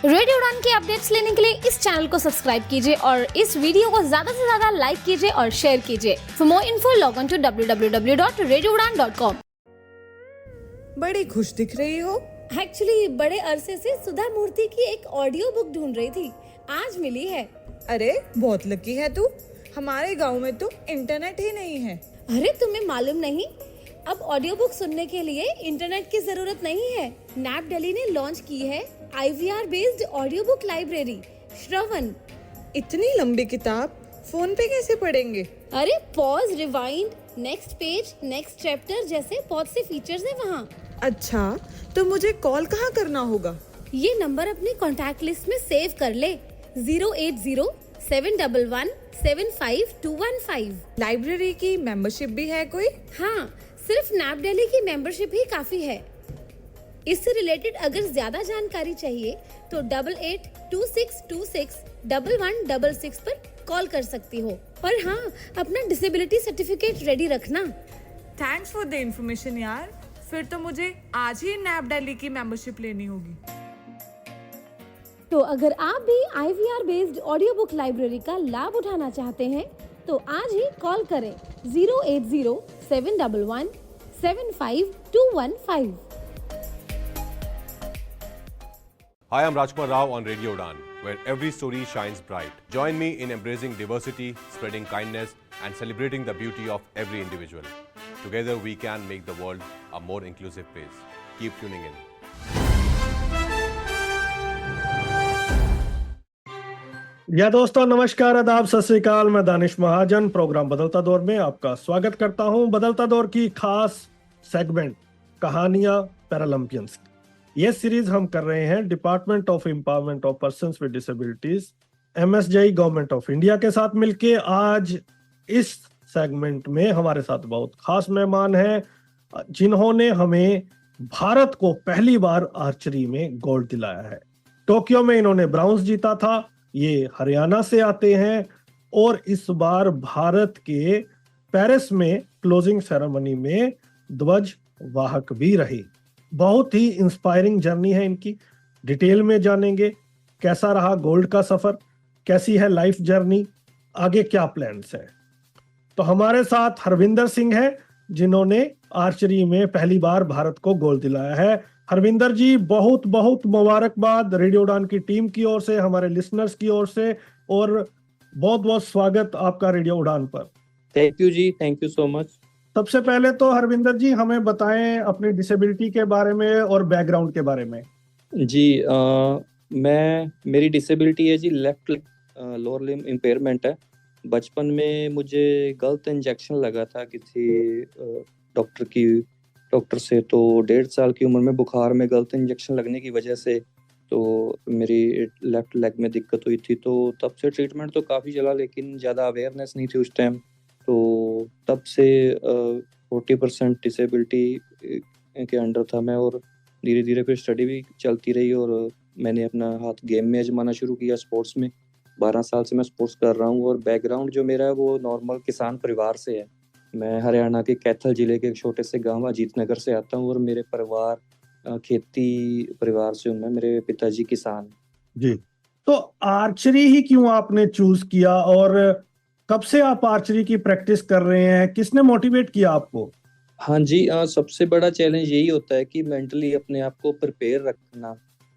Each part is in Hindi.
रेडियो उड़ान के अपडेट्स लेने के लिए इस चैनल को सब्सक्राइब कीजिए और इस वीडियो को ज्यादा से ज्यादा लाइक कीजिए और शेयर कीजिए। For more info log on to www.radioudan.com। बड़ी खुश दिख रही हो। एक्चुअली बड़े अरसे से सुधा मूर्ति की एक ऑडियो बुक ढूंढ रही थी, आज मिली है। अरे बहुत लकी है तू, हमारे गांव में तो इंटरनेट ही नहीं है। अरे तुम्हें मालूम नहीं, अब ऑडियो बुक सुनने के लिए इंटरनेट की जरूरत नहीं है। नैप दिल्ली ने लॉन्च की है IVR based audio book library Shravan. इतनी लंबी किताब फोन पे कैसे पढ़ेंगे? अरे pause, rewind, next page, next chapter जैसे बहुत से फीचर्स हैं वहाँ। अच्छा, तो मुझे कॉल कहाँ करना होगा? ये नंबर अपने कॉन्टैक्ट लिस्ट में सेव कर ले, 08071175215। लाइब्रेरी की मेंबरशिप भी है कोई? हाँ, सिर्फ नैप दिल्ली की मेंबरशिप ही काफी है। इससे रिलेटेड अगर ज्यादा जानकारी चाहिए तो 8826261166 पर कॉल कर सकती हो। और हाँ, अपना डिसेबिलिटी सर्टिफिकेट रेडी रखना। थैंक्स फॉर द इन्फॉर्मेशन यार। फिर तो मुझे आज ही नैप दिल्ली की मेंबरशिप लेनी होगी। तो अगर आप भी IVR based audio book library का लाभ उठाना चाहते हैं तो आज ही कॉल करें 08071175215। Hi, I'm Rajkumar Rao on Radio Udan, where every story shines bright. Join me in embracing diversity, spreading kindness, and celebrating the beauty of every individual. Together, we can make the world a more inclusive place. Keep tuning in. या दोस्तों, नमस्कार, आदाब, सत श्री अकाल। मैं दानिश महाजन प्रोग्राम बदलता दौर में आपका स्वागत करता हूं। बदलता दौर की खास सेगमेंट कहानियां पैरालंपियंस, ये सीरीज हम कर रहे हैं department of empowerment of persons with disabilities MSJI government of India के साथ मिलके। आज इस सेगमेंट में हमारे साथ बहुत खास मेहमान हैं जिन्होंने हमें भारत को पहली बार आर्चरी में गोल्ड दिलाया है। टोक्यो में इन्होंने ब्राउन्स जीता था। ये हरियाणा से आते हैं और इस बार भारत के पेरिस में क्लोजिंग सेरेमनी में ध्वज वाहक भी रहे। बहुत ही इंस्पायरिंग जर्नी है इनकी। डिटेल में जानेंगे कैसा रहा गोल्ड का सफर, कैसी है लाइफ जर्नी, आगे क्या प्लान्स है। तो हमारे साथ हरविंदर सिंह है जिन्होंने आर्चरी में पहली बार भारत को गोल्ड दिलाया है। हरविंदर जी, बहुत बहुत मुबारकबाद रेडियो उड़ान की टीम की ओर से, हमारे लिसनर्स की ओर से, और बहुत बहुत स्वागत आपका रेडियो उड़ान पर। थैंक यू जी, थैंक यू सो मच। सबसे पहले तो हरविंदर जी हमें बताएं अपनी डिसेबिलिटी के बारे में और बैकग्राउंड के बारे में। जी, मेरी डिसेबिलिटी है जी, लेफ्ट लोअर लिम्ब इम्पेयरमेंट है। बचपन में मुझे गलत इंजेक्शन लगा था किसी डॉक्टर से, तो 1.5 साल की उम्र में बुखार में गलत इंजेक्शन लगने की वजह से तो मेरी लेफ्ट लेग में दिक्कत हुई थी। तो तब से ट्रीटमेंट तो काफ़ी चला, लेकिन ज़्यादा अवेयरनेस नहीं थी उस टाइम। तो तब से 40% डिसेबिलिटी के अंडर था मैं, और धीरे धीरे फिर स्टडी भी चलती रही और मैंने अपना हाथ गेम में आजमाना शुरू किया, स्पोर्ट्स में। 12 साल से मैं स्पोर्ट्स कर रहा हूँ। और बैकग्राउंड जो मेरा है वो नॉर्मल किसान परिवार से है। मैं हरियाणा के कैथल जिले के एक छोटे से गांव अजीत नगर से आता हूँ और मेरे परिवार खेती परिवार से हूँ। मैं, मेरे पिताजी किसान जी। तो आर्चरी ही क्यों आपने चूज किया और कब से आप आर्चरी की प्रैक्टिस कर रहे हैं? किसने मोटिवेट किया आपको? हाँ जी, सबसे बड़ा चैलेंज यही होता है कि मेंटली अपने आप को प्रिपेयर रखना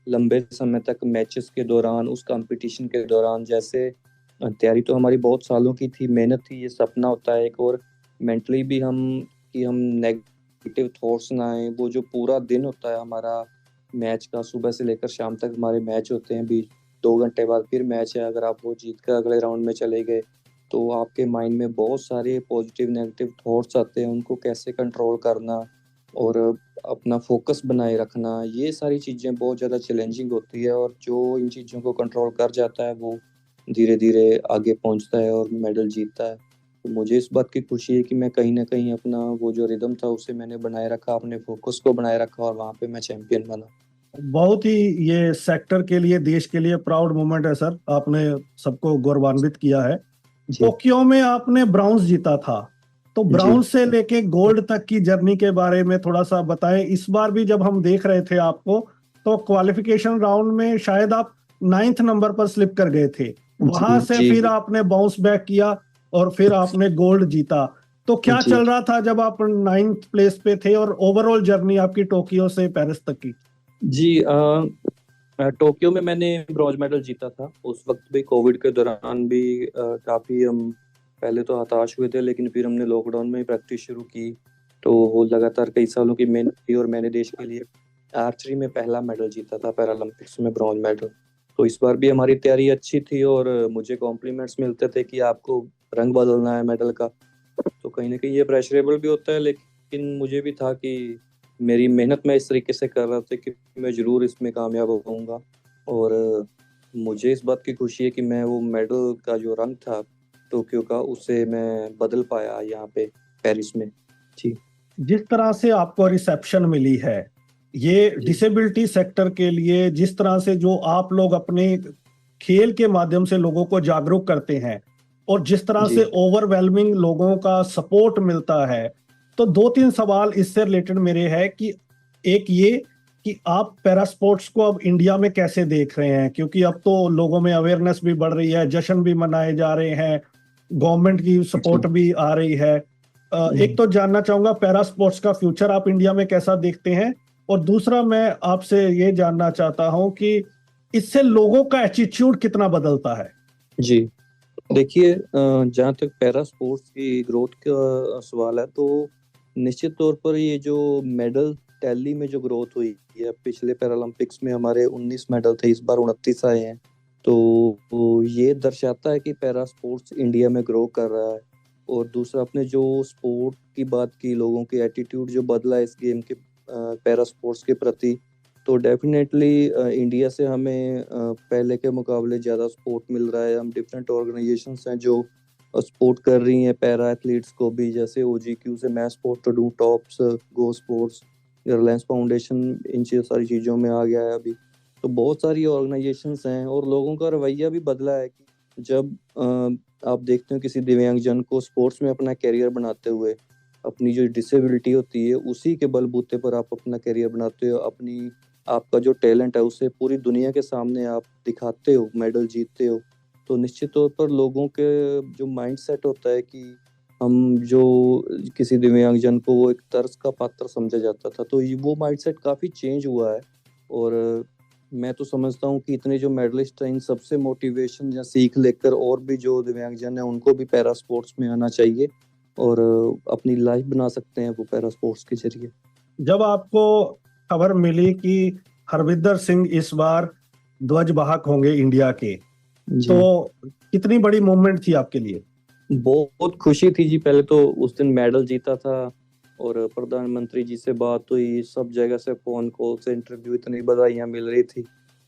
लंबे समय तक, मैचेस के दौरान, उस कंपटीशन के दौरान। जैसे तैयारी तो हमारी बहुत सालों की थी, मेहनत थी, ये सपना होता है एक। और मेंटली भी हम नेगेटिव थॉट्स ना आए। वो जो पूरा दिन होता है हमारा मैच का, सुबह से लेकर शाम तक हमारे मैच होते हैं, बीच 2 घंटे बाद फिर मैच है। अगर आप वो जीत कर अगले राउंड में चले गए तो आपके माइंड में बहुत सारे पॉजिटिव नेगेटिव थॉट्स आते हैं, उनको कैसे कंट्रोल करना और अपना फोकस बनाए रखना, ये सारी चीज़ें बहुत ज़्यादा चैलेंजिंग होती है। और जो इन चीज़ों को कंट्रोल कर जाता है वो धीरे धीरे आगे पहुंचता है और मेडल जीतता है। तो मुझे इस बात की खुशी है कि मैं कहीं ना कहीं अपना वो जो रिदम था उसे मैंने बनाए रखा, अपने फोकस को बनाए रखा और वहाँ पे मैं चैंपियन बना। बहुत ही ये सेक्टर के लिए, देश के लिए प्राउड मोमेंट है सर। आपने सबको गौरवान्वित किया है। टोक्यो में आपने ब्राउन्स जीता था, तो ब्राउन्स से लेके गोल्ड तक की जर्नी के बारे में थोड़ा सा बताएं। इस बार भी जब हम देख रहे थे आपको तो क्वालिफिकेशन राउंड में शायद आप 9th नंबर पर स्लिप कर गए थे, वहां से जी फिर आपने बाउंस बैक किया और फिर आपने गोल्ड जीता। तो क्या जी चल रहा था जब आप 9th प्लेस पे थे, और ओवरऑल जर्नी आपकी टोक्यो से पेरिस तक की? जी टोक्यो में मैंने ब्रॉन्ज मेडल जीता था। उस वक्त भी कोविड के दौरान भी काफी हम पहले तो हताश हुए थे, लेकिन फिर हमने लॉकडाउन में प्रैक्टिस शुरू की। तो वो लगातार कई सालों की मेहनत की और मैंने देश के लिए आर्चरी में पहला मेडल जीता था, पैरालंपिक्स में ब्रॉन्ज मेडल। तो इस बार भी हमारी तैयारी अच्छी थी और मुझे कॉम्प्लीमेंट्स मिलते थे कि आपको रंग बदलना है मेडल का। तो कहीं ना कहीं ये प्रेशरेबल भी होता है, लेकिन मुझे भी था कि मेरी मेहनत मैं इस तरीके से कर रहा था कि मैं जरूर इसमें कामयाब होऊंगा। और मुझे इस बात की खुशी है कि मैं वो मेडल का जो रंग था टोक्यो का, उसे मैं बदल पाया यहाँ पे पेरिस में। जी जिस तरह से आपको रिसेप्शन मिली है, ये जी डिसेबिलिटी सेक्टर के लिए, जिस तरह से जो आप लोग अपने खेल के माध्यम से लोगों को जागरूक करते हैं, और जिस तरह जी से ओवरवेलमिंग लोगों का सपोर्ट मिलता है, तो 2-3 सवाल इससे रिलेटेड मेरे हैं कि एक ये कि आप पैरा स्पोर्ट्स को अब इंडिया में कैसे देख रहे हैं, क्योंकि अब तो लोगों में अवेयरनेस भी बढ़ रही है, जश्न भी मनाए जा रहे हैं, गवर्नमेंट की सपोर्ट भी आ रही है। एक तो जानना चाहूंगा पैरा स्पोर्ट्स का फ्यूचर आप इंडिया में कैसा देखते हैं, और दूसरा मैं आपसे ये जानना चाहता हूं कि इससे लोगों का एटीट्यूड कितना बदलता है। जी देखिए, जहाँ तक पैरा स्पोर्ट्स की ग्रोथ का सवाल है, तो निश्चित तौर पर ये जो मेडल टैली में जो ग्रोथ हुई है, पिछले पैरालंपिक्स में हमारे 19 मेडल थे, इस बार 29 आए हैं। तो ये दर्शाता है कि पैरा स्पोर्ट्स इंडिया में ग्रो कर रहा है। और दूसरा, अपने जो स्पोर्ट की बात की, लोगों के एटीट्यूड जो बदला है इस गेम के पैरा स्पोर्ट्स के प्रति, तो डेफिनेटली इंडिया से हमें पहले के मुकाबले ज़्यादा सपोर्ट मिल रहा है। हम डिफरेंट ऑर्गेनाइजेशंस हैं जो सपोर्ट कर रही हैं पैरा एथलीट्स को भी, जैसे OGQ से मैं सपोर्ट तो दूँ, टॉप्स, गो स्पोर्ट्स, रिलायंस फाउंडेशन इन सारी चीज़ों में आ गया है अभी। तो बहुत सारी ऑर्गेनाइजेशंस हैं और लोगों का रवैया भी बदला है कि जब आप देखते हो किसी दिव्यांगजन को स्पोर्ट्स में अपना करियर बनाते हुए, अपनी जो डिसेबिलिटी होती है उसी के बलबूते पर आप अपना करियर बनाते हो, अपनी आपका जो टैलेंट है उसे पूरी दुनिया के सामने आप दिखाते हो, मेडल जीतते हो, तो निश्चित तौर पर लोगों के जो माइंडसेट होता है कि हम जो किसी दिव्यांगजन को वो एक तर्स का पात्र समझा जाता था, तो वो माइंडसेट काफ़ी चेंज हुआ है। और मैं तो समझता हूँ कि इतने जो मेडलिस्ट हैं, इन सबसे मोटिवेशन या सीख लेकर और भी जो दिव्यांगजन है उनको भी पैरा स्पोर्ट्स में आना चाहिए और अपनी लाइफ बना सकते हैं वो पैरा स्पोर्ट्स के जरिए। जब आपको खबर मिली कि हरविंदर सिंह इस बार ध्वजवाहक होंगे इंडिया के, तो कितनी बड़ी मूवमेंट थी आपके लिए? बहुत खुशी थी जी। पहले तो उस दिन मेडल जीता था और प्रधानमंत्री जी से बात हुई, सब जगह से फोन कॉल से इंटरव्यू, इतनी बधाइयां मिल रही थी,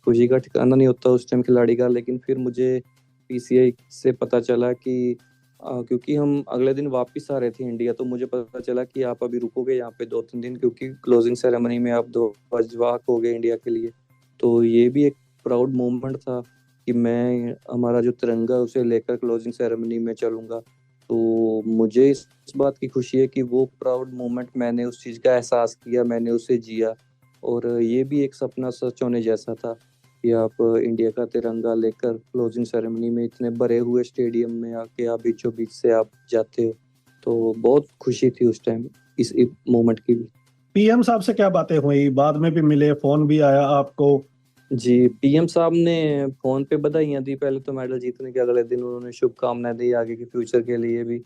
खुशी का ठिकाना नहीं होता उस टाइम खिलाड़ी का। लेकिन फिर मुझे PCI से पता चला कि क्योंकि हम अगले दिन वापस आ रहे थे इंडिया, तो मुझे पता चला कि आप अभी रुकोगे यहाँ पे 2-3 दिन, क्योंकि क्लोजिंग सेरेमनी में आप ध्वजवाहक हो गए इंडिया के लिए। तो ये भी एक प्राउड मोमेंट था कि मैं हमारा जो तिरंगा उसे लेकर क्लोजिंग सेरेमनी में चलूंगा। तो मुझे इस बात की खुशी है कि वो प्राउड मोमेंट, मैंने उस चीज़ का एहसास किया, मैंने उसे जिया। और ये भी एक सपना सच होने जैसा था कि आप इंडिया का तिरंगा लेकर क्लोजिंग सेरेमनी में इतने भरे हुए स्टेडियम में आके आप बीचों बीच से आप जाते हो। तो बहुत खुशी थी उस टाइम इस मोमेंट की भी। PM साहब से क्या बातें हुई? बाद में भी मिले, फोन भी आया आपको? जी, PM साहब ने फोन पे बधाइयां दी। पहले तो मेडल जीतने के अगले दिन उन्होंने शुभकामनाएं दी आगे के फ्यूचर के लिए भी।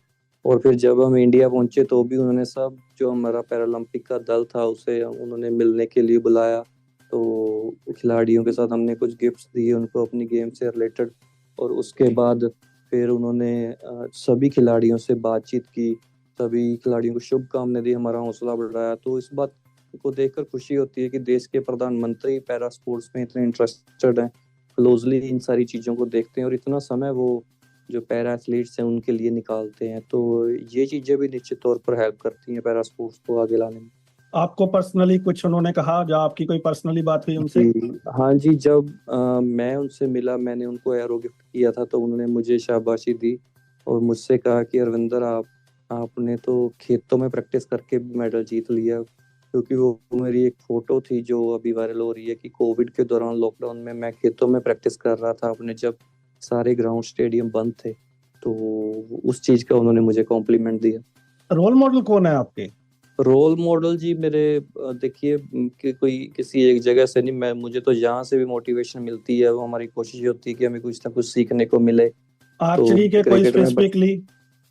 और फिर जब हम इंडिया पहुंचे तो भी उन्होंने सब जो हमारा पैरालंपिक का दल था उसे उन्होंने मिलने के लिए बुलाया। तो खिलाड़ियों के साथ हमने कुछ गिफ्ट्स दिए उनको अपनी गेम से रिलेटेड। और उसके बाद फिर उन्होंने सभी खिलाड़ियों से बातचीत की, सभी खिलाड़ियों को शुभकामनाएं दी, हमारा हौसला बढ़ाया। तो इस बात को देखकर खुशी होती है कि देश के प्रधानमंत्री पैरा स्पोर्ट्स में इतने इंटरेस्टेड हैं, क्लोजली इन सारी चीज़ों को देखते हैं और इतना समय वो जो पैरा एथलीट्स हैं उनके लिए निकालते हैं। तो ये चीज़ें भी निश्चित तौर पर हेल्प करती हैं पैरा स्पोर्ट्स को आगे लाने में। आपको पर्सनली कुछ उन्होंने कहा, जो आपकी कोई पर्सनली बात हुई उनसे? हाँ जी, जब मैं उनसे मिला, मैंने उनको एरो गिफ्ट किया था, तो उन्होंने मुझे शाबाशी दी और मुझसे कहा कि अरविंदर, आपने तो खेतों में प्रैक्टिस करके मेडल जीत लिया, क्योंकि वो मेरी एक फोटो थी जो अभी वायरल हो रही है कि कोविड के दौरान लॉकडाउन में मैं खेतों में प्रैक्टिस कर रहा था अपने, जब सारे ग्राउंड स्टेडियम बंद थे। तो उस चीज का उन्होंने मुझे कॉम्प्लीमेंट दिया। रोल मॉडल कौन है आपके? रोल मॉडल जी मेरे देखिए कि कोई किसी एक जगह से नहीं, मैं मुझे तो जहाँ से भी मोटिवेशन मिलती है वो हमारी कोशिश होती है कि हमें कुछ ना कुछ सीखने को मिले। तो आर्चरी के कोई क्रिकेट में स्पेसिफिकली?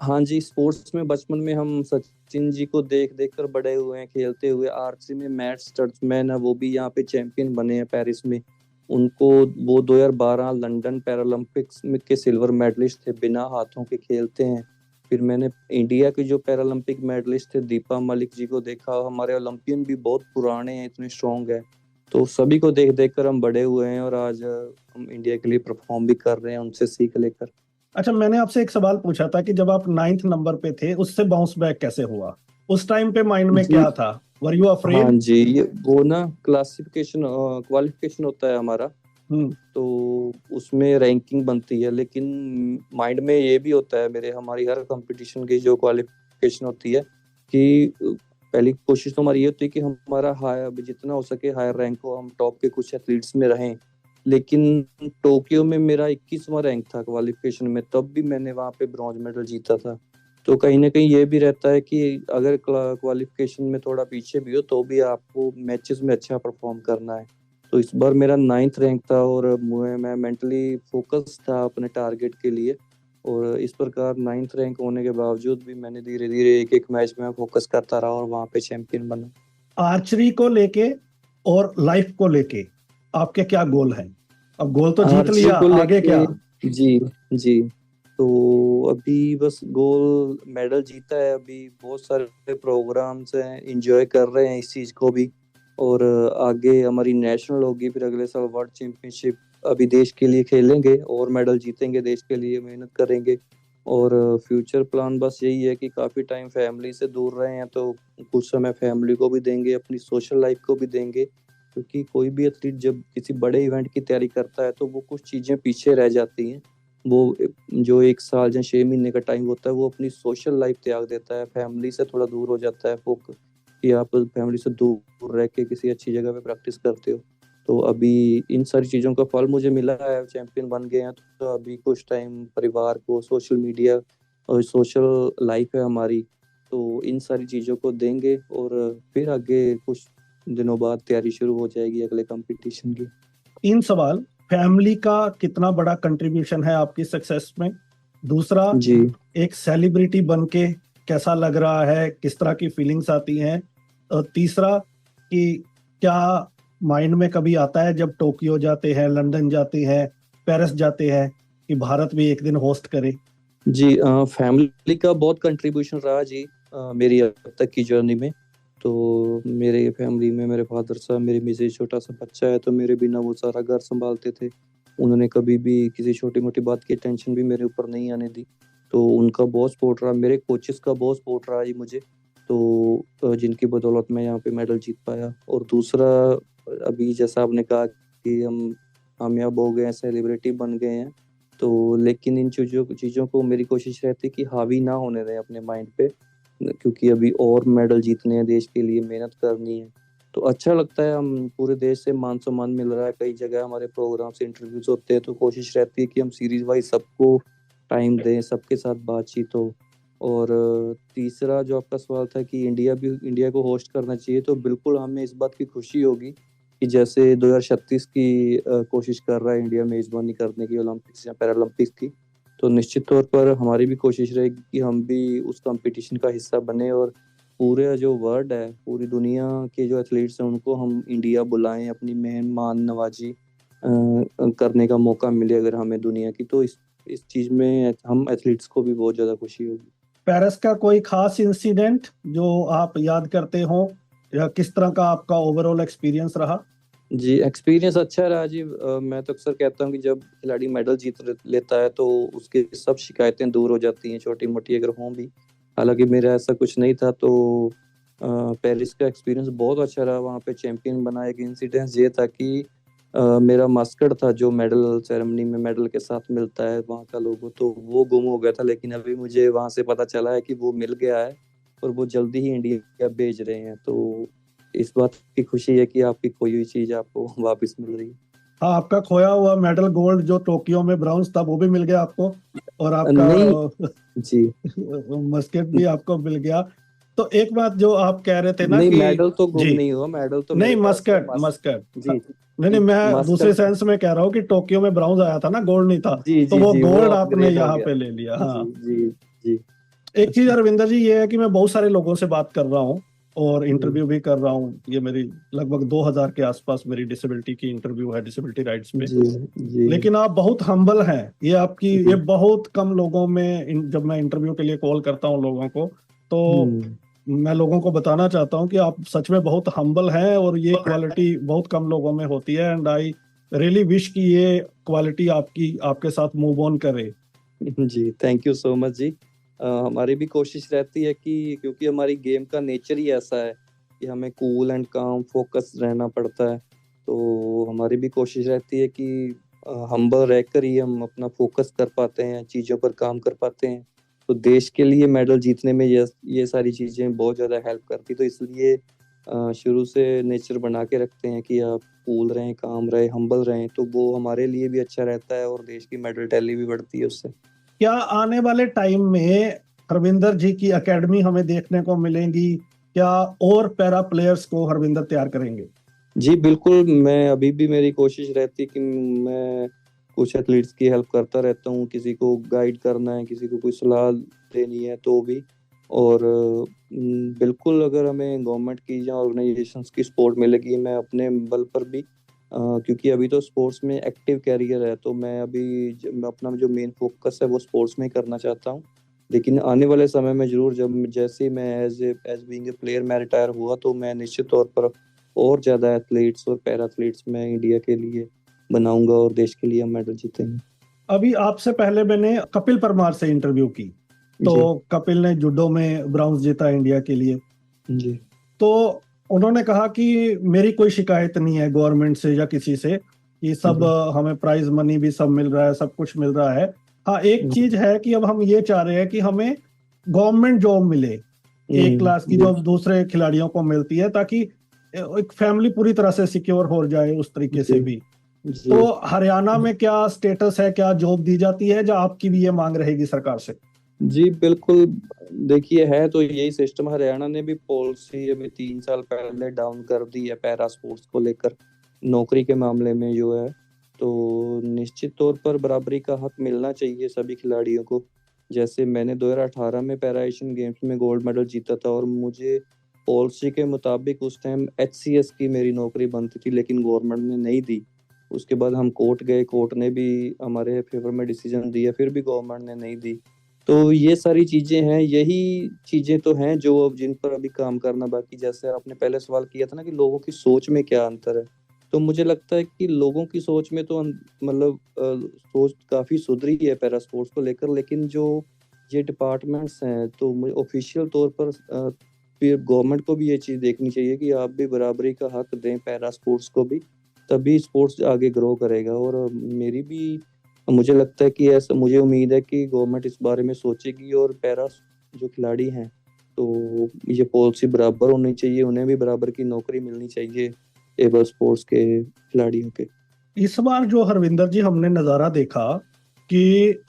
हाँ जी, स्पोर्ट्स में बचपन में हम सचिन जी को देख देख कर बड़े हुए हैं खेलते हुए। आर्चरी में मैट स्टर्ट्समैन है, वो भी यहाँ पे चैंपियन बने हैं पेरिस में। उनको वो 2012 लंदन पैरालंपिक्स में के सिल्वर मेडलिस्ट थे, बिना हाथों के खेलते हैं। फिर मैंने इंडिया के जो पैरालंपिक मेडलिस्ट थे दीपा मलिक जी को देखा। हमारे ओलंपियन भी बहुत पुराने हैं, इतने स्ट्रॉन्ग है। तो सभी को देख देख कर हम बड़े हुए हैं और आज हम इंडिया के लिए परफॉर्म भी कर रहे हैं उनसे सीख लेकर। अच्छा, मैंने आपसे एक सवाल पूछा था कि जब आप 9th नंबर पे थे, उससे बाउंस बैक कैसे हुआ? उस टाइम पे माइंड में जी क्या था? वर यू हाँ अफ्रेड? जी, ये वो ना क्लासिफिकेशन क्वालिफिकेशन होता है हमारा, हम्म। तो उसमें रैंकिंग बनती है। लेकिन माइंड में ये भी होता है मेरे, हमारी हर कंपटीशन की जो क्वालिफिकेशन होती है कि पहली कोशिश तो हमारी ये होती है कि हमारा हाई जितना हो सके हायर रैंक हो, हम टॉप के कुछ एथलीट्स में रहें। लेकिन टोक्यो में मेरा 21वां रैंक था क्वालिफिकेशन में, तब भी मैंने वहाँ पे ब्रॉन्ज मेडल जीता था। तो कहीं ना कहीं ये भी रहता है कि अगर क्वालिफिकेशन में थोड़ा पीछे भी हो तो भी आपको मैचेस में अच्छा परफॉर्म करना है। तो इस बार मेरा 9th रैंक था और मैं मेंटली फोकस था अपने टारगेट के लिए। और इस प्रकार 9th रैंक होने के बावजूद भी मैंने धीरे धीरे एक एक मैच में फोकस करता रहा और वहाँ पे चैंपियन बना। आर्चरी को लेके और लाइफ को लेके आपके क्या गोल हैं? अब गोल तो जीत आर्चरी लिया, को आगे क्या? लेके जी जी, तो अभी बस गोल मेडल जीता है, अभी बहुत सारे प्रोग्राम्स हैं, एंजॉय कर रहे हैं इस चीज को भी। और आगे हमारी नेशनल होगी, फिर अगले साल वर्ल्ड चैंपियनशिप, अभी देश के लिए खेलेंगे और मेडल जीतेंगे, देश के लिए मेहनत करेंगे। और फ्यूचर प्लान बस यही है कि काफी टाइम फैमिली से दूर रहे हैं तो कुछ समय फैमिली को भी देंगे, अपनी सोशल लाइफ को भी देंगे। क्योंकि कोई भी एथलीट जब किसी बड़े इवेंट की तैयारी करता है तो वो कुछ चीजें पीछे रह जाती हैं। वो जो 1 साल या 6 महीने का टाइम होता है वो अपनी सोशल लाइफ त्याग देता है, फैमिली से थोड़ा दूर हो जाता है। फोक कि आप फैमिली से दूर रह के किसी अच्छी जगह पे प्रैक्टिस करते हो। तो अभी इन सारी चीज़ों का फल मुझे मिला है, चैंपियन बन गए हैं। तो अभी कुछ टाइम परिवार को, सोशल मीडिया और सोशल लाइफ है हमारी, तो इन सारी चीज़ों को देंगे और फिर आगे कुछ दिनों बाद तैयारी शुरू हो जाएगी अगले कंपटीशन की। 3 सवाल। फैमिली का कितना बड़ा कंट्रीब्यूशन है आपकी सक्सेस में? दूसरा, जी एक सेलिब्रिटी बनके कैसा लग रहा है, किस तरह की फीलिंग्स आती हैं? और तीसरा, कि क्या माइंड में कभी आता है जब टोक्यो जाते हैं, लंदन जाते हैं, पेरिस जाते हैं, कि भारत भी एक दिन होस्ट करे? जी, फैमिली का बहुत कंट्रीब्यूशन रहा जी मेरी अब तक की जर्नी में। तो मेरे फैमिली में मेरे फादर साहब, मेरे मिसेज, छोटा सा बच्चा है, तो मेरे बिना वो सारा घर संभालते थे। उन्होंने कभी भी किसी छोटी मोटी बात की टेंशन भी मेरे ऊपर नहीं आने दी। तो उनका बहुत सपोर्ट रहा, मेरे कोचेस का बहुत सपोर्ट रहा जी मुझे। तो जिनकी बदौलत मैं यहाँ पे मेडल जीत पाया। और दूसरा, अभी जैसा आपने कहा कि हम कामयाब हो गए हैं, सेलिब्रिटी बन गए हैं, तो लेकिन इन चीज़ों को मेरी कोशिश रहती है कि हावी ना होने दें अपने माइंड पे, क्योंकि अभी और मेडल जीतने हैं, देश के लिए मेहनत करनी है। तो अच्छा लगता है, हम पूरे देश से मान सम्मान मिल रहा है, कई जगह हमारे प्रोग्राम से इंटरव्यूज होते हैं, तो कोशिश रहती है कि हम सीरीज वाइज सबको टाइम दें, सबके साथ बातचीत हो। और तीसरा जो आपका सवाल था कि इंडिया को होस्ट करना चाहिए, तो बिल्कुल हमें इस बात की खुशी होगी कि जैसे 2036 की कोशिश कर रहा है इंडिया मेजबानी करने की ओलंपिक्स या पैरालंपिक्स की, तो निश्चित तौर पर हमारी भी कोशिश रहेगी कि हम भी उस कंपटीशन का हिस्सा बने और पूरे जो वर्ल्ड है, पूरी दुनिया के जो एथलीट्स हैं उनको हम इंडिया बुलाएं, अपनी मेहमान नवाजी करने का मौका मिले अगर हमें दुनिया की, तो इस चीज में हम एथलीट्स को भी बहुत ज्यादा खुशी होगी। पेरिस का कोई खास इंसिडेंट जो आप याद करते हो, या किस तरह का आपका ओवरऑल एक्सपीरियंस रहा? जी, एक्सपीरियंस अच्छा रहा जी। मैं तो अक्सर कहता हूँ कि जब खिलाड़ी मेडल जीत लेता है तो उसकी सब शिकायतें दूर हो जाती हैं, छोटी मोटी अगर हों भी। हालांकि मेरा ऐसा कुछ नहीं था। तो पेरिस का एक्सपीरियंस बहुत अच्छा रहा, वहाँ पे चैंपियन बना। एक इंसिडेंस ये था कि मेरा मस्कट था जो मेडल सेरेमनी में मेडल के साथ मिलता है, वहाँ का लोगो, तो वो गुम हो गया था। लेकिन अभी मुझे वहाँ से पता चला है कि वो मिल गया है और वो जल्दी ही इंडिया भेज रहे हैं। तो इस बात की खुशी है कि आपकी खोई हुई चीज आपको वापस मिल रही है। हाँ, आपका खोया हुआ मेडल गोल्ड जो टोक्यो में ब्रॉन्ज था वो भी मिल गया आपको, और आपका नहीं जी, मस्केट भी आपको मिल गया। तो एक बात जो आप कह रहे थे ना नहीं कि मेडल तो गुम जी, नहीं हुआ, मेडल तो नहीं मेरे पास है। मस्कट मस्कट, जी नहीं नहीं, मैं दूसरे मास्टर, सेंस में कह रहा हूँ कि टोक्यो में ब्रॉन्ज आया था ना, गोल्ड नहीं था, जी तो जी वो जी, वो गोल्ड आपने अपग्रेड हो यहाँ गया। पे ले लिया। जी हाँ, जी जी। एक चीज अरविंदर जी ये है कि मैं बहुत सारे लोगों से बात कर रहा हूँ और इंटरव्यू जी भी कर रहा हूँ, ये मेरी लगभग 2000 के आसपास मेरी डिसेबिलिटी की इंटरव्यू है, डिसेबिलिटी राइट्स पे। जी जी लेकिन आप बहुत हम्बल हैं, ये आपकी, ये जी। बहुत कम लोगों में जब मैं इंटरव्यू के लिए कॉल करता हूँ लोगों को, तो हम्म मैं लोगों को बताना चाहता हूँ कि आप सच में बहुत हम्बल हैं, और ये क्वालिटी बहुत कम लोगों में होती है, एंड आई रियली विश कि ये क्वालिटी आपकी आपके साथ मूव ऑन करे। जी, थैंक यू सो मच जी। हमारी भी कोशिश रहती है कि क्योंकि हमारी गेम का नेचर ही ऐसा है कि हमें कूल एंड काम फोकस रहना पड़ता है, तो हमारी भी कोशिश रहती है कि हम्बल रहकर ही हम अपना फोकस कर पाते हैं, चीज़ों पर काम कर पाते हैं। तो देश के लिए मेडल जीतने में ये सारी चीज़ें बहुत ज़्यादा हेल्प करती, तो इसलिए शुरू से नेचर बना के रखते हैं कि आप कूल रहें, काम रहे, हम्बल रहें, तो वो हमारे लिए भी अच्छा रहता है और देश की मेडल टैली भी बढ़ती है उससे। क्या आने वाले टाइम में हरविंदर जी की एकेडमी हमें देखने को मिलेंगी? क्या और पैरा प्लेयर्स को हरविंदर तैयार करेंगे? जी बिल्कुल, मैं अभी भी मेरी कोशिश रहती है कि मैं कुछ एथलीट्स की हेल्प करता रहता हूँ, किसी को गाइड करना है, किसी को कोई सलाह देनी है तो भी। और बिल्कुल अगर हमें गवर्नमेंट की या ऑर्गेनाइजेशंस की सपोर्ट मिलेगी, मैं अपने बल पर भी क्योंकि अभी तो स्पोर्ट्स में एक्टिव कैरियर है, तो मैं अभी मैं अपना जो मेन फोकस है वो स्पोर्ट्स में ही करना चाहता हूँ। लेकिन आने वाले समय में जरूर, जब जैसे ही मैं एज बीइंग ए प्लेयर मैं रिटायर हुआ, तो मैं निश्चित तौर पर और ज्यादा एथलीट्स और पैरा एथलीट्स मैं इंडिया के लिए बनाऊंगा और देश के लिए हम मेडल जीतेंगे। अभी आपसे पहले मैंने कपिल परमार से इंटरव्यू की, तो जी कपिल ने जूडो में ब्रॉन्ज जीता इंडिया के लिए। जी तो उन्होंने कहा कि मेरी कोई शिकायत नहीं है गवर्नमेंट से या किसी से, कि सब जी हमें प्राइज मनी भी सब मिल रहा है, सब कुछ मिल रहा है। हाँ, एक चीज है कि अब हम ये चाह रहे हैं कि हमें गवर्नमेंट जॉब मिले, एक क्लास की जो दूसरे खिलाड़ियों को मिलती है, ताकि एक फैमिली पूरी तरह से सिक्योर हो जाए उस तरीके से जी भी। जी तो हरियाणा में क्या स्टेटस है, क्या जॉब दी जाती है, या आपकी भी ये मांग रहेगी सरकार से? जी बिल्कुल। देखिए, है तो यही सिस्टम। हरियाणा ने भी पॉलिसी अभी 3 साल पहले डाउन कर दी है पैरा स्पोर्ट्स को लेकर, नौकरी के मामले में जो है। तो निश्चित तौर पर बराबरी का हक मिलना चाहिए सभी खिलाड़ियों को। जैसे मैंने 2018 में पैरा एशियन गेम्स में गोल्ड मेडल जीता था, और मुझे पॉलिसी के मुताबिक उस टाइम HCS की मेरी नौकरी बनती थी, लेकिन गवर्नमेंट ने नहीं दी। उसके बाद हम कोर्ट गए, कोर्ट ने भी हमारे फेवर में डिसीजन दिया, फिर भी गवर्नमेंट ने नहीं दी। तो ये सारी चीजें हैं, यही चीजें तो हैं जो अब जिन पर अभी काम करना बाकी। जैसे आपने पहले सवाल किया था ना कि लोगों की सोच में क्या अंतर है, तो मुझे लगता है कि लोगों की सोच में तो मतलब सोच काफी सुधरी है पैरा स्पोर्ट्स को लेकर, लेकिन जो ये डिपार्टमेंट्स हैं, तो ऑफिशियल तौर पर फिर गवर्नमेंट को भी ये चीज देखनी चाहिए कि आप भी बराबरी का हक दें पैरा स्पोर्ट्स को भी, तभी स्पोर्ट्स आगे ग्रो करेगा। और मेरी भी, मुझे लगता है कि ऐसा, मुझे उम्मीद है कि गवर्नमेंट इस बारे में सोचेगी, और पैरा जो खिलाड़ी हैं तो ये पॉलिसी बराबर होनी चाहिए, उन्हें भी बराबर की नौकरी मिलनी चाहिए एबल स्पोर्ट्स के खिलाड़ियों के। इस बार जो हरविंदर जी हमने नजारा देखा कि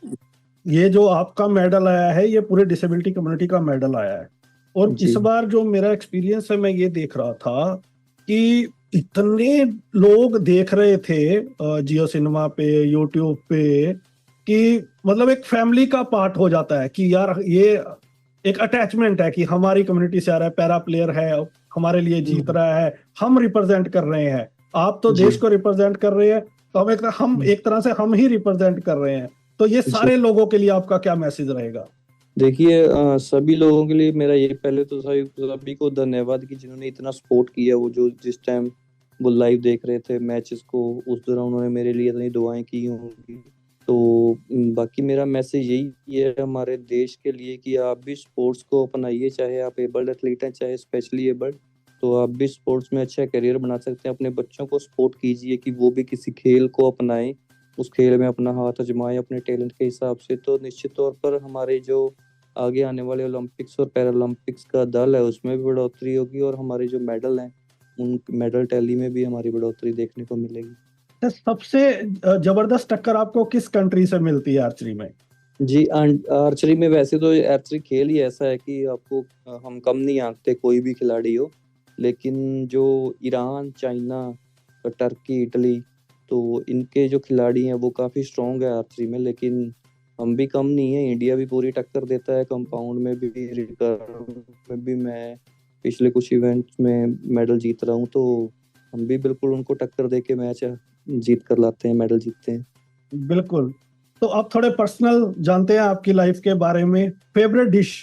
ये जो आपका मेडल आया है, ये पूरे डिसेबिलिटी कम्युनिटी का मेडल आया है, और जी इस बार जो मेरा एक्सपीरियंस है, मैं ये देख रहा था कि इतने लोग देख रहे थे जियो सिनेमा पे, यूट्यूब पे, कि मतलब एक फैमिली का पार्ट हो जाता है कि यार ये एक अटैचमेंट है कि हमारी कम्युनिटी से आ रहा है, पैरा प्लेयर है, हमारे लिए जीत रहा है, हम रिप्रेजेंट कर रहे हैं। आप तो जी देश को रिप्रेजेंट कर रहे हैं, तो हम एक तरह से हम ही रिप्रेजेंट कर रहे हैं। तो ये जी सारे लोगों के लिए आपका क्या मैसेज रहेगा? देखिए, सभी लोगों के लिए मेरा ये पहले तो सभी को धन्यवाद कि जिन्होंने इतना सपोर्ट किया। वो जो जिस टाइम वो लाइव देख रहे थे मैचेस को, उस दौरान उन्होंने मेरे लिए इतनी दुआएं की होंगी। तो बाकी मेरा मैसेज यही है हमारे देश के लिए कि आप भी स्पोर्ट्स को अपनाइए, चाहे आप एबल्ड एथलीट हैं, चाहे स्पेशली एबल्ड, तो आप भी स्पोर्ट्स में अच्छा करियर बना सकते हैं। अपने बच्चों को सपोर्ट कीजिए कि वो भी किसी खेल को अपनाएं, उस खेल में अपना हाथ आजमाएं अपने टैलेंट के हिसाब से। तो निश्चित तौर पर हमारे जो आगे आने वाले ओलंपिक्स और पैरालंपिक्स का दल है, उसमें भी बढ़ोतरी होगी, और हमारे जो मेडल हैं उन मेडल टैली में भी हमारी बढ़ोतरी देखने को मिलेगी। तो सबसे जबरदस्त टक्कर आपको किस कंट्री से मिलती है आर्चरी में? जी, आर्चरी में वैसे तो आर्चरी खेल ही ऐसा है कि आपको हम कम नहीं आंकते कोई भी खिलाड़ी हो, लेकिन जो ईरान, चाइना, टर्की, इटली, तो इनके जो खिलाड़ी हैं वो काफ़ी स्ट्रॉन्ग है आर्चरी में, लेकिन हम भी कम नहीं है। इंडिया भी पूरी टक्कर देता है, कंपाउंड में भी, रिकर्व में भी। मैं पिछले कुछ इवेंट्स में मेडल जीत रहा हूँ, तो हम भी बिल्कुल उनको टक्कर दे के मैच जीत कर लाते हैं, मेडल जीतते हैं। बिल्कुल। तो आप थोड़े पर्सनल जानते हैं आपकी लाइफ के बारे में। Favourite dish?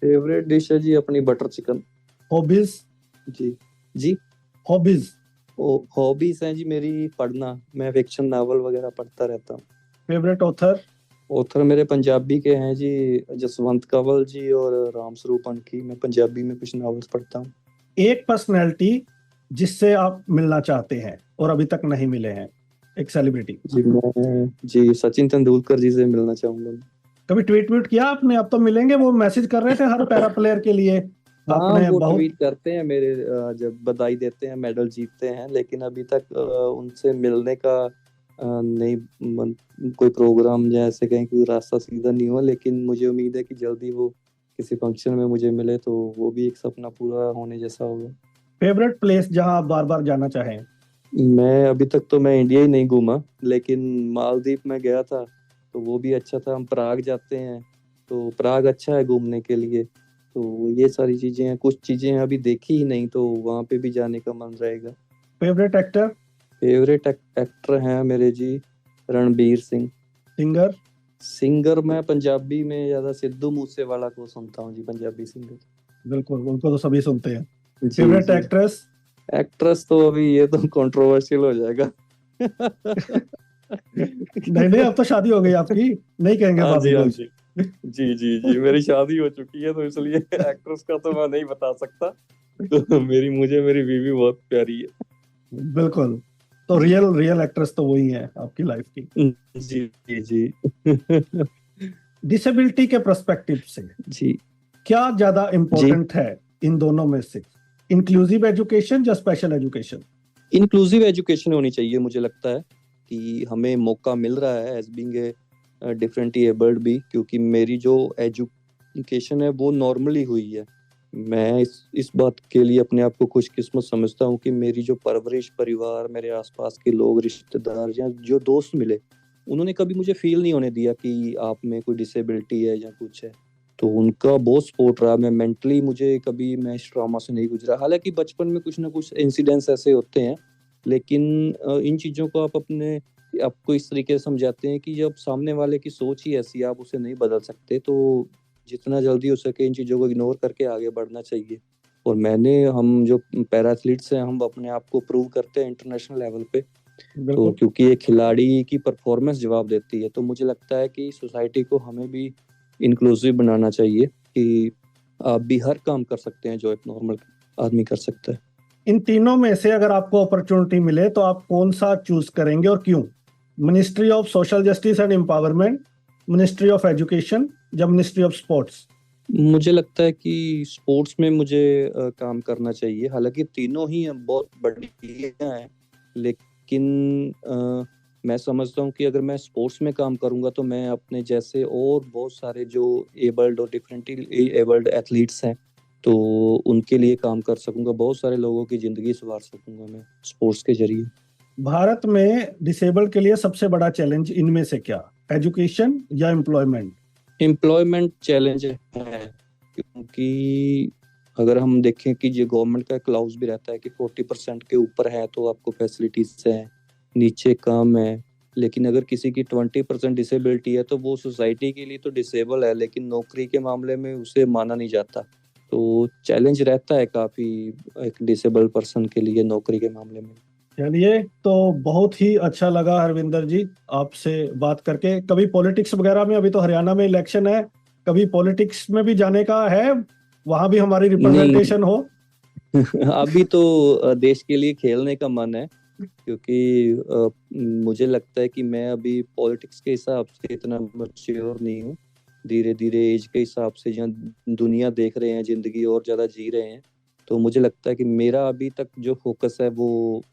फेवरेट डिश है जी अपनी बटर चिकन। हॉबीज? जी जी। हॉबीज? हॉबीज हैं जी मेरी पढ़ना, मैं फिक्शन नावल वगैरह पढ़ता रहता हूँ। Favourite author? ऑथर मेरे पंजाबी के हैं जी, जसवंत कंवल जी और राम स्वरूप अंकी। मैं पंजाबी में कुछ नावल्स पढ़ता हूँ। एक पर्सनैलिटी जिससे आप मिलना चाहते हैं और अभी तक नहीं मिले हैं, एक सेलिब्रिटी। जी मैं जी सचिन तेंदुलकर जी से मिलना चाहूंगा। कभी ट्वीट व्वीट किया आपने? अब तो मिलेंगे, वो मैसेज कर रहे थे हर पैरा प्लेयर के लिए। हाँ, आपने वो बहुत ट्वीट करते हैं मेरे, जब बधाई देते हैं मेडल जीतते हैं, लेकिन अभी तक उनसे मिलने का नहीं कोई प्रोग्राम या ऐसे कहीं कोई रास्ता सीधा नहीं हुआ, लेकिन मुझे उम्मीद है कि जल्दी वो किसी फंक्शन में मुझे मिले, तो वो भी एक सपना पूरा होने जैसा होगा। फेवरेट प्लेस जहां आप बार बार जाना चाहें? मैं अभी तक तो मैं इंडिया ही नहीं घूमा, लेकिन मालदीव में गया था, तो वो भी अच्छा था। हम प्राग जाते हैं, तो प्राग अच्छा है घूमने के लिए। तो ये सारी चीजें हैं, कुछ चीजें अभी देखी ही नहीं, तो वहां पे भी जाने का मन रहेगा। Favourite actor? फेवरेट एक्टर हैं मेरे जी रणबीर सिंह। सिंगर? सिंगर मैं पंजाबी में ज्यादा सिद्धू मूसेवाला को सुनता हूँ जी, पंजाबी सिंगर। बिल्कुल, उनको तो सभी सुनते हैं। जी फेवरेट जी। एक्ट्रेस? एक्ट्रेस तो अभी ये तो कंट्रोवर्शियल हो जाएगा। नहीं नहीं, अब तो शादी हो गई आपकी, नहीं कहेंगे हाँ भाभी जी, हाँ कुछ। जी। जी जी जी, मेरी शादी हो चुकी है, तो इसलिए एक्ट्रेस का तो मैं नहीं बता सकता। तो मुझे मेरी बीवी बहुत प्यारी है। बिल्कुल। तो रियल रियल एक्ट्रेस तो वही है आपकी लाइफ की। जी जी जी। डिसेबिलिटी के पर्सपेक्टिव से जी क्या ज्यादा जी। इम्पोर्टेंट है इन दोनों में से? इंक्लूसिव एजुकेशन या स्पेशल एजुकेशन? इंक्लूसिव एजुकेशन होनी चाहिए। मुझे लगता है कि हमें मौका मिल रहा है as being a differently abled भी, क्योंकि मेरी जो एजुकेशन है वो नॉर्मली हुई है। मैं इस बात के लिए अपने आप को खुशकिस्मत समझता हूँ कि मेरी जो परवरिश, परिवार, मेरे आसपास के लोग, रिश्तेदार या जो दोस्त मिले, उन्होंने कभी मुझे फील नहीं होने दिया कि आप में कोई डिसेबिलिटी है या कुछ है। तो उनका बहुत सपोर्ट रहा। मैं मेंटली, मुझे कभी मैं इस ट्रॉमा से नहीं गुजरा। हालांकि बचपन में कुछ ना कुछ इंसिडेंट्स ऐसे होते हैं, लेकिन इन चीज़ों को आपको इस तरीके से समझाते हैं कि जब सामने वाले की सोच ही ऐसी है, आप उसे नहीं बदल सकते, तो जितना जल्दी हो सके इन चीज़ों को इग्नोर करके आगे बढ़ना चाहिए। और हम जो पैरा एथलीट्स हैं, हम अपने आप को प्रूव करते हैं इंटरनेशनल लेवल पे, तो बिल्कुल। क्योंकि एक खिलाड़ी की परफॉर्मेंस जवाब देती है, तो मुझे लगता है कि सोसाइटी को हमें भी इंक्लूसिव बनाना चाहिए कि आप भी हर काम कर सकते हैं जो एक नॉर्मल आदमी कर सकता है। इन तीनों में से अगर आपको अपॉर्चुनिटी मिले तो आप कौन सा चूज करेंगे और क्यों? Ministry of social justice and empowerment, ministry of education या मिनिस्ट्री ऑफ स्पोर्ट्स? मुझे लगता है कि स्पोर्ट्स में मुझे काम करना चाहिए। हालांकि तीनों ही बहुत बढ़िया हैं, लेकिन मैं समझता हूँ कि अगर मैं स्पोर्ट्स में काम करूंगा तो मैं अपने जैसे और बहुत सारे जो एबल्ड और डिफरेंटली एबल्ड एथलीट्स हैं, तो उनके लिए काम कर सकूंगा। बहुत सारे लोगों की जिंदगी संवार सकूंगा मैं स्पोर्ट्स के जरिए। भारत में डिसेबल्ड के लिए सबसे बड़ा चैलेंज इनमें से क्या? एजुकेशन या एम्प्लॉयमेंट? एम्प्लॉयमेंट चैलेंज है, क्योंकि अगर हम देखें कि ये गवर्नमेंट का क्लाउज भी रहता है कि 40% के ऊपर है तो आपको फैसिलिटीज है, नीचे कम है। लेकिन अगर किसी की 20% डिसेबिलिटी है तो वो सोसाइटी के लिए तो डिसेबल है, लेकिन नौकरी के मामले में उसे माना नहीं जाता। तो चैलेंज रहता है काफी एक डिसेबल पर्सन के लिए नौकरी के मामले में। चलिए, तो बहुत ही अच्छा लगा हरविंदर जी आपसे बात करके। कभी पॉलिटिक्स वगैरह में, अभी तो हरियाणा में इलेक्शन है, कभी पॉलिटिक्स में भी जाने का है, वहां भी हमारी रिप्रेजेंटेशन हो? अभी तो देश के लिए खेलने का मन है, क्योंकि मुझे लगता है कि मैं अभी पॉलिटिक्स के हिसाब से इतना मैच्योर नहीं हूँ। धीरे धीरे एज के हिसाब से जहाँ दुनिया देख रहे हैं, जिंदगी और ज्यादा जी रहे हैं, तो मुझे लगता है कि मेरा अभी तक जो फोकस है वो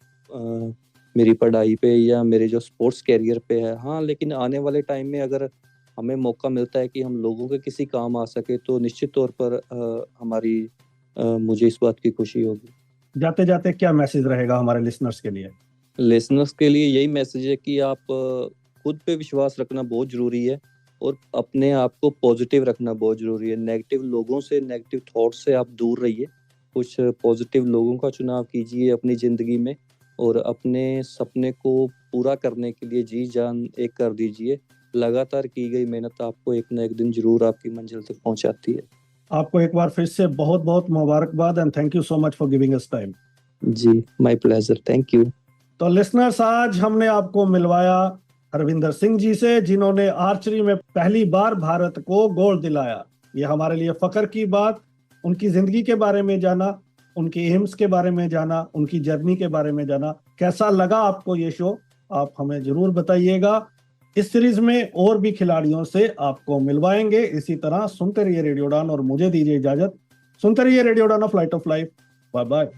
मेरी पढ़ाई पे या मेरे जो स्पोर्ट्स कैरियर पे है। हाँ, लेकिन आने वाले टाइम में अगर हमें मौका मिलता है कि हम लोगों के किसी काम आ सके तो निश्चित तौर पर मुझे इस बात की खुशी होगी। जाते जाते क्या मैसेज रहेगा हमारे लिसनर्स के लिए? लिसनर्स के लिए यही मैसेज है कि आप खुद पे विश्वास रखना बहुत जरूरी है और अपने आप को पॉजिटिव रखना बहुत जरूरी है। नेगेटिव लोगों से, नेगेटिव थॉट से आप दूर रहिए, कुछ पॉजिटिव लोगों का चुनाव कीजिए अपनी जिंदगी में और अपने सपने को पूरा करने के लिए जी जान एक कर दीजिए। लगातार की गई मेहनत आपको एक न एक दिन जरूर आपकी मंजिल तक पहुंचाती है। आपको एक बार फिर से बहुत बहुत मुबारकबाद and thank you so much for giving us time. जी, माय प्लेजर, थैंक यू। तो लिसनर्स, आज हमने आपको मिलवाया हरविंदर सिंह जी से, जिन्होंने आर्चरी में पहली बार भारत को गोल्ड दिलाया। ये हमारे लिए फख्र की बात। उनकी जिंदगी के बारे में जाना, उनके एम्स के बारे में जाना, उनकी जर्नी के बारे में जाना। कैसा लगा आपको ये शो? आप हमें जरूर बताइएगा। इस सीरीज में और भी खिलाड़ियों से आपको मिलवाएंगे। इसी तरह सुनते रहिए रेडियो उड़ान और मुझे दीजिए इजाजत। सुनते रहिए radio Udaan, flight of life. Bye bye.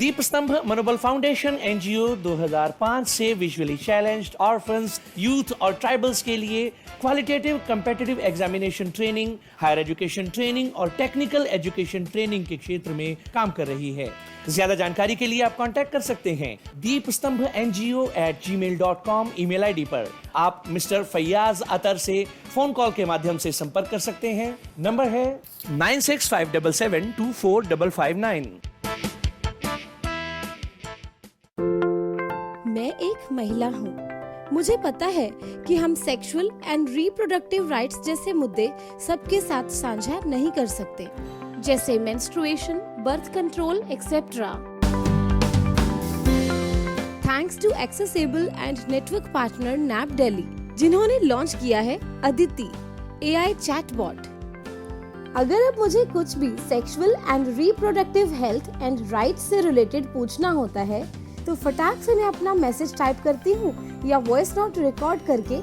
Deep Stambh Manobal foundation NGO 2005 से विजुअली चैलेंज्ड ऑर्फन्स, यूथ और ट्राइबल्स के लिए qualitative competitive examination training, higher education training और टेक्निकल एजुकेशन ट्रेनिंग के क्षेत्र में काम कर रही है। ज्यादा जानकारी के लिए आप कांटेक्ट कर सकते हैं deepstambhngo@gmail.com ईमेल आईडी पर। आप मिस्टर फैयाज अतर से फोन कॉल के माध्यम से संपर्क कर सकते हैं। नंबर है 9657724559। मैं एक महिला हूँ। मुझे पता है कि हम सेक्सुअल एंड रिप्रोडक्टिव राइट्स जैसे मुद्दे सबके साथ साझा नहीं कर सकते, जैसे menstruation, birth control etcetera. Thanks to accessible and network partner NAP Delhi, जिन्होंने लॉन्च किया है अदिति AI चैटबॉट। अगर अब मुझे कुछ भी sexual and reproductive health and rights से रिलेटेड पूछना होता है तो फटाक से मैं अपना मैसेज टाइप करती हूँ या वॉइस नोट रिकॉर्ड करके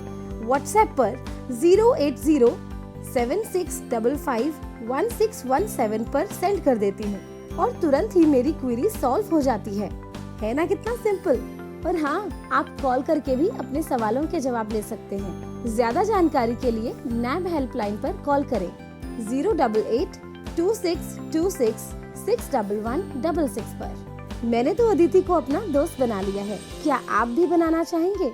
व्हाट्सएप पर 08076551617 पर सेंड कर देती हूँ और तुरंत ही मेरी क्वेरी सॉल्व हो जाती है ना? कितना सिंपल। और हाँ, आप कॉल करके भी अपने सवालों के जवाब ले सकते हैं। ज्यादा जानकारी के लिए नैब हेल्पलाइन पर कॉल करें 0882626611166 पर। मैंने तो अदिति को अपना दोस्त बना लिया है। क्या आप भी बनाना चाहेंगे?